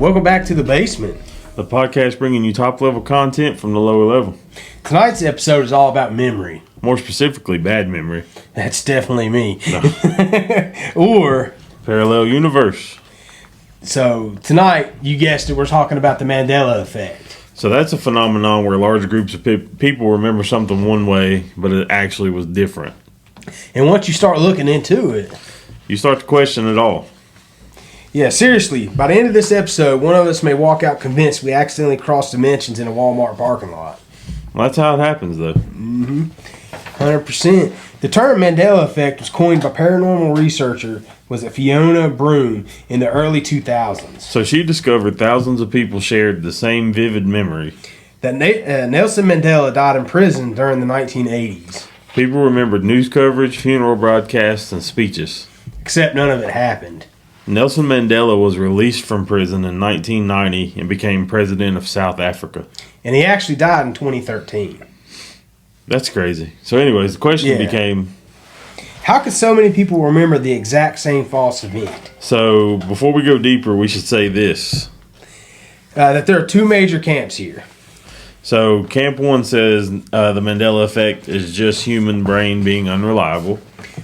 Welcome back to The Basement. The podcast bringing you top-level content from the lower level. Tonight's episode is all about memory. More specifically, bad memory. That's definitely me. No. Or... Parallel universe. So, tonight, you guessed it, we're talking about the Mandela Effect. So that's a phenomenon where large groups of people remember something one way, but it actually was different. And once you start looking into it... You start to question it all. Yeah, seriously, by the end of this episode, one of us may walk out convinced we accidentally crossed dimensions in a Walmart parking lot. Well, that's how it happens, though. 100%. The term Mandela Effect was coined by paranormal researcher, was it Fiona Broome, in the early 2000s. So she discovered thousands of people shared the same vivid memory. That Nelson Mandela died in prison during the 1980s. People remembered news coverage, funeral broadcasts, and speeches. Except none of it happened. Nelson Mandela was released from prison in 1990 and became president of South Africa. And he actually died in 2013. That's crazy. So anyways, the question became... How could so many people remember the exact same false event? So before we go deeper, we should say this. That there are two major camps here. So Camp 1 says the Mandela Effect is just human brain being unreliable.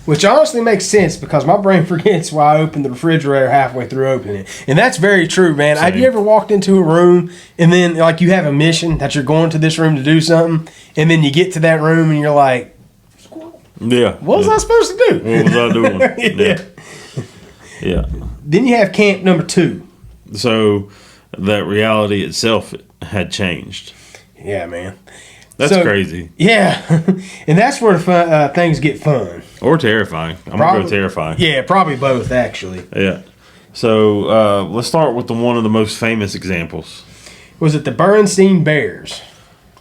Which honestly makes sense because my brain forgets why I opened the refrigerator halfway through opening it. And that's very true, man. Same. Have you ever walked into a room and then like you have a mission that you're going to this room to do something and then you get to that room and you're like, yeah. What was I supposed to do? What was I doing? Yeah. Then you have camp number 2. So that reality itself had changed. Yeah, man. That's crazy. Yeah. And that's where the things get fun. Or terrifying. I'm going to go terrifying. Yeah, probably both, actually. Yeah. So let's start with one of the most famous examples. Was it the Bernstein Bears?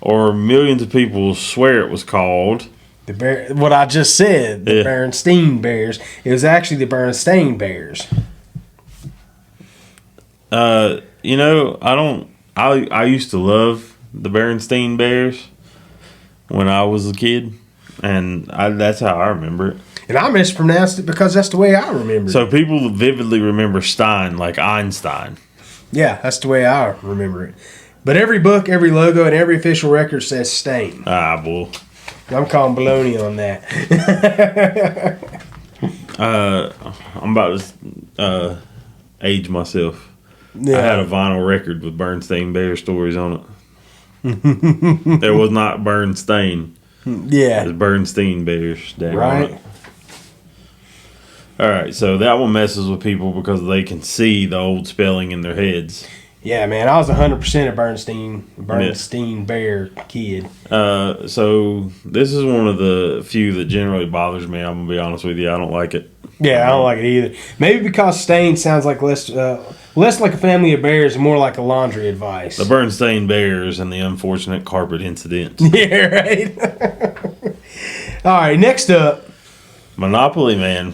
Or millions of people swear it was called... What I just said, the Bernstein Bears. It was actually the Bernstein Bears. I used to love the Bernstein Bears when I was a kid, and that's how I remember it. And I mispronounced it because that's the way I remember it. So people vividly remember Stein like Einstein. Yeah, that's the way I remember it. But every book, every logo, and every official record says Stain. Ah, bull. I'm calling baloney on that. I'm about to age myself. Yeah. I had a vinyl record with Bernstein Bear stories on it. There was not Bernstein. Yeah. It was Bernstein Bears. Right. All right, so that one messes with people because they can see the old spelling in their heads. Yeah, man, I was 100% a Bernstein Bear kid. So this is one of the few that generally bothers me. I'm going to be honest with you. I don't like it. Yeah, I don't like it either. Maybe because Stain sounds like less like a family of bears and more like a laundry advice. The Bernstein Bears and the unfortunate carpet incident. Yeah, right? All right, next up. Monopoly Man.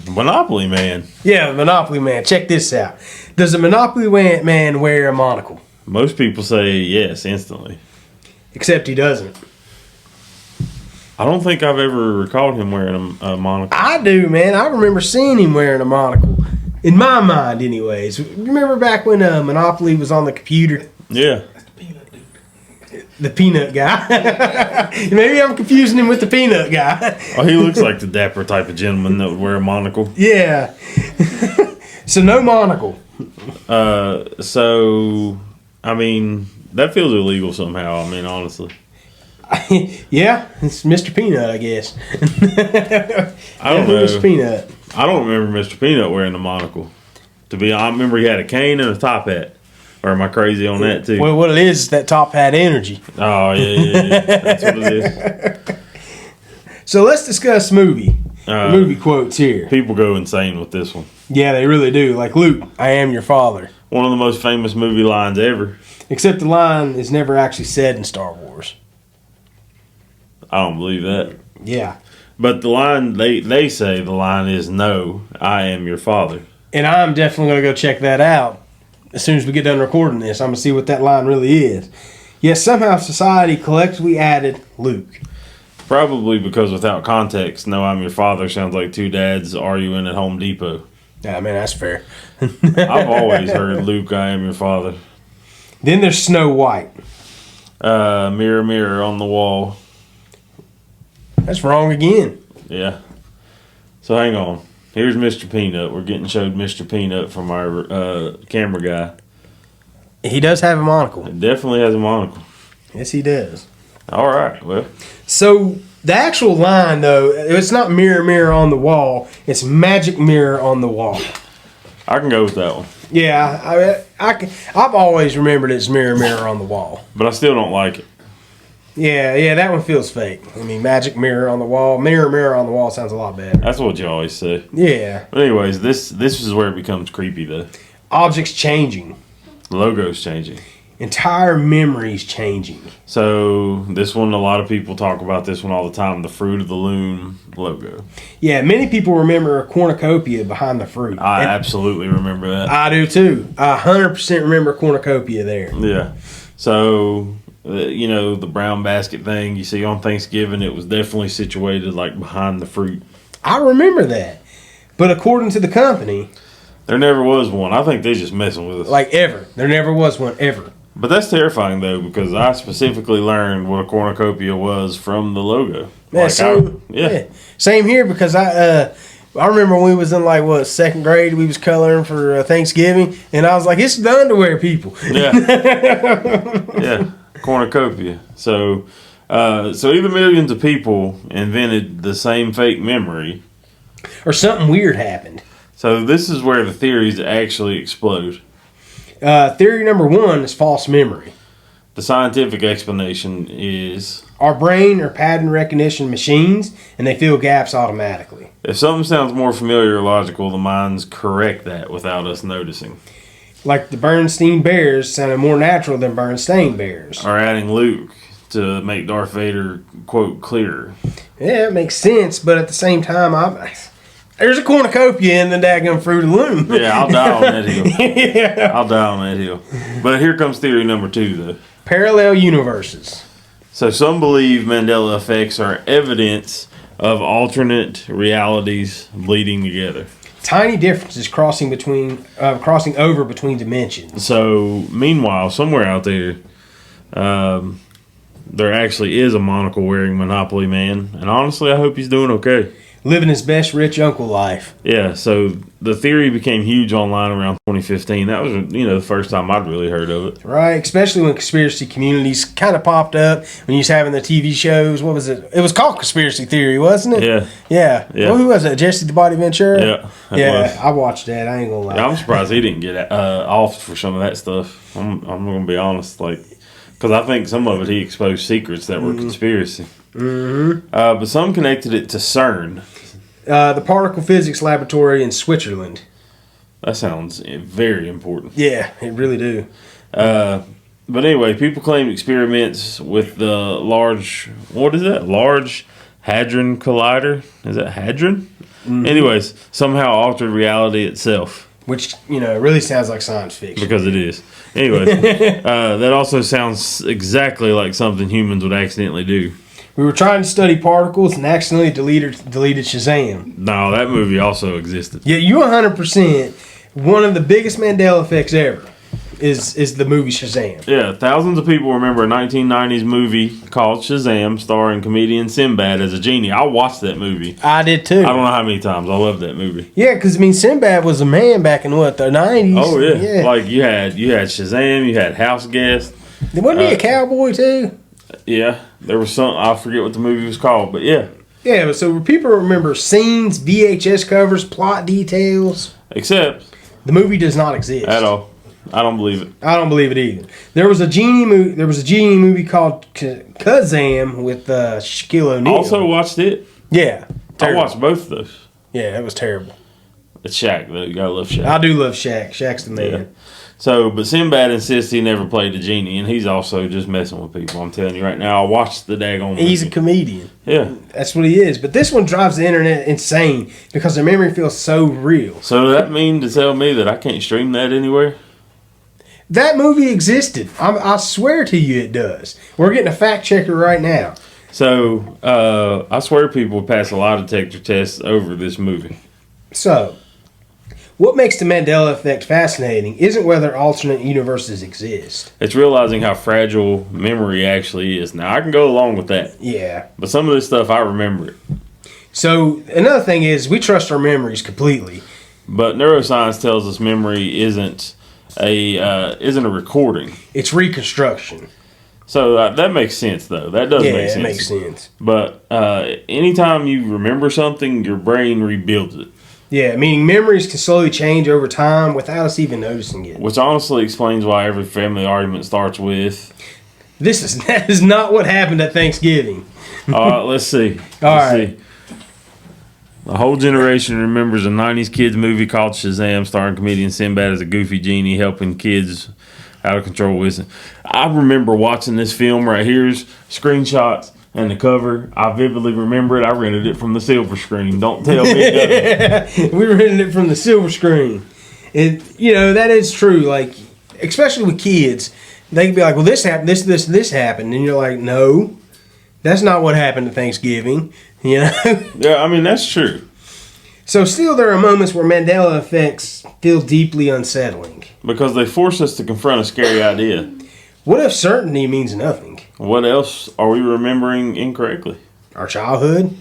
Yeah, Monopoly Man. Check this out. Does the Monopoly Man wear a monocle? Most people say yes, instantly. Except he doesn't. I don't think I've ever recalled him wearing a monocle. I do, man. I remember seeing him wearing a monocle. In my mind, anyways. Remember back when Monopoly was on the computer? Yeah. The peanut guy. Maybe I'm confusing him with the peanut guy. Oh, he looks like the dapper type of gentleman that would wear a monocle. Yeah. So no monocle. So, I mean, that feels illegal somehow. I mean, honestly. Yeah, it's Mr. Peanut, I guess. I don't know. Mr. Peanut. I don't remember Mr. Peanut wearing a monocle. I remember he had a cane and a top hat. Or am I crazy on that too? Well, what it is that top hat energy. Oh, yeah. That's what it is. So let's discuss movie quotes here. People go insane with this one. Yeah, they really do. Like, Luke, I am your father. One of the most famous movie lines ever. Except the line is never actually said in Star Wars. I don't believe that. Yeah. But the line, they say the line is, no, I am your father. And I'm definitely going to go check that out. As soon as we get done recording this, I'm going to see what that line really is. Yet somehow society collectively added Luke. Probably because without context, no, I'm your father sounds like two dads arguing at Home Depot. Yeah, man, that's fair. I've always heard Luke, I am your father. Then there's Snow White. Mirror, mirror on the wall. That's wrong again. Yeah. So hang on. Here's Mr. Peanut. We're getting showed Mr. Peanut from our camera guy. He does have a monocle. It definitely has a monocle. Yes, he does. All right. Well, So the actual line, though, it's not mirror, mirror on the wall. It's magic mirror on the wall. I can go with that one. Yeah, I've always remembered it's mirror, mirror on the wall. But I still don't like it. Yeah, that one feels fake. I mean, magic mirror on the wall. Mirror, mirror on the wall sounds a lot better. That's what you always say. Yeah. But anyways, this is where it becomes creepy, though. Objects changing. The logo's changing. Entire memories changing. So this one, a lot of people talk about this one all the time, the Fruit of the Loom logo. Yeah, many people remember a cornucopia behind the fruit. I absolutely remember that. I do too. I 100% remember a cornucopia there. Yeah. So, the brown basket thing you see on Thanksgiving, it was definitely situated like behind the fruit. I remember that. But according to the company... There never was one. I think they're just messing with us. Like ever. There never was one ever. But that's terrifying, though, because I specifically learned what a cornucopia was from the logo. Yeah, Same here, because I remember when we was in second grade, we was coloring for Thanksgiving, and I was like, it's the underwear people. Yeah. Yeah. Cornucopia. So either millions of people invented the same fake memory, or something weird happened. So this is where the theories actually explode. Theory number 1 is false memory. The scientific explanation is... Our brain are pattern recognition machines, and they fill gaps automatically. If something sounds more familiar or logical, the minds correct that without us noticing. Like the Bernstein Bears sounded more natural than Bernstein Bears. Or adding Luke to make Darth Vader, quote, clearer. Yeah, it makes sense, but at the same time, there's a cornucopia in the daggum Fruit of the Loom. Yeah, I'll die on that hill. Yeah. I'll die on that hill. But here comes theory number 2, though. Parallel universes. So some believe Mandela effects are evidence of alternate realities bleeding together. Tiny differences crossing over between dimensions. So, meanwhile, somewhere out there, there actually is a monocle-wearing Monopoly man. And honestly, I hope he's doing okay. Living his best rich uncle life. Yeah, so the theory became huge online around 2015. That was, the first time I'd really heard of it. Right, especially when conspiracy communities kind of popped up when you was having the TV shows. What was it? It was called Conspiracy Theory, wasn't it? Yeah. Yeah. Well, who was it? Jesse the Body Ventura? Yeah. Yeah, I watched that. I ain't gonna lie. Yeah, I'm surprised he didn't get off for some of that stuff. I'm gonna be honest, because I think some of it he exposed secrets that were conspiracy. Mm-hmm. But some connected it to CERN. The particle physics laboratory in Switzerland. That sounds very important. Yeah, it really do. But anyway, people claim experiments with the Large Hadron Collider. Is that Hadron? Mm-hmm. Anyways, somehow altered reality itself. Which, really sounds like science fiction. Because it is. Anyways, that also sounds exactly like something humans would accidentally do. We were trying to study particles and accidentally deleted Shazam. No, that movie also existed. Yeah, you 100%. One of the biggest Mandela effects ever is the movie Shazam. Yeah, thousands of people remember a 1990s movie called Shazam, starring comedian Sinbad as a genie. I watched that movie. I did too. I don't know how many times. I loved that movie. Yeah, because Sinbad was a man back in the 90s. Oh yeah. Like you had Shazam, you had House Guest. Wasn't he a cowboy too? Yeah, there was some. I forget what the movie was called, but yeah. Yeah, but so people remember scenes, VHS covers, plot details. Except the movie does not exist at all. I don't believe it. I don't believe it either. There was a genie movie called Kazam with Shaquille O'Neal. Also watched it. Yeah, terrible. I watched both of those. Yeah, it was terrible. It's Shaq though. You gotta love Shaq. I do love Shaq. Shaq's the man. Yeah. So, but Sinbad insists he never played a genie, and he's also just messing with people. I'm telling you right now, I watched the daggone movie. He's a comedian. Yeah. That's what he is. But this one drives the internet insane because their memory feels so real. So does that mean to tell me that I can't stream that anywhere? That movie existed. I swear to you it does. We're getting a fact checker right now. So, I swear people would pass a lie detector tests over this movie. So, What makes the Mandela Effect fascinating isn't whether alternate universes exist. It's realizing how fragile memory actually is. Now, I can go along with that. Yeah. But some of this stuff, I remember it. So, another thing is, we trust our memories completely. But neuroscience tells us memory isn't a recording. It's reconstruction. So that makes sense, though. That does make sense. Yeah, it makes sense. But anytime you remember something, your brain rebuilds it. Yeah, meaning memories can slowly change over time without us even noticing it. Which honestly explains why every family argument starts with... That is not what happened at Thanksgiving. All right, let's see. Let's see. The whole generation remembers a 90s kids movie called Shazam, starring comedian Sinbad as a goofy genie helping kids out of control with. I remember watching this film right here's screenshots and the cover. I vividly remember it. I rented it from the silver screen. Don't tell me. We rented it from the silver screen. That is true. Like, especially with kids, they can be like, well, this happened, this happened. And you're like, no, that's not what happened at Thanksgiving. Yeah, I mean, that's true. So still there are moments where Mandela effects feel deeply unsettling. Because they force us to confront a scary idea. What if certainty means nothing? What else are we remembering incorrectly? Our childhood?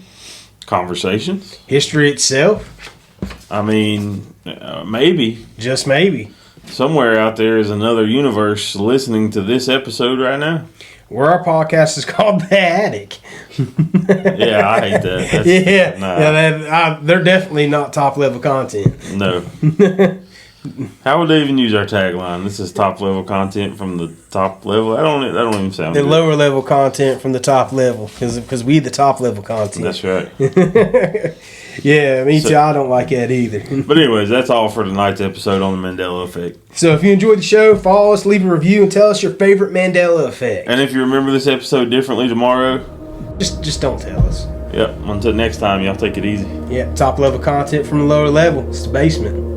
Conversations? History itself? I mean, maybe. Just maybe. Somewhere out there is another universe listening to this episode right now. Where our podcast is called The Attic. Yeah, I hate that. They're definitely not top level content. No. How would they even use our tagline? This is top level content from the top level. That don't even sound good. Lower level content from the top level because we the top level content. That's right. Yeah, me too. I don't like that either. But anyways, that's all for tonight's episode on the Mandela Effect. So if you enjoyed the show, follow us, leave a review, and tell us your favorite Mandela Effect. And if you remember this episode differently tomorrow, just don't tell us. Yep. Until next time, y'all take it easy. Yep. Top level content from the lower level. It's the basement.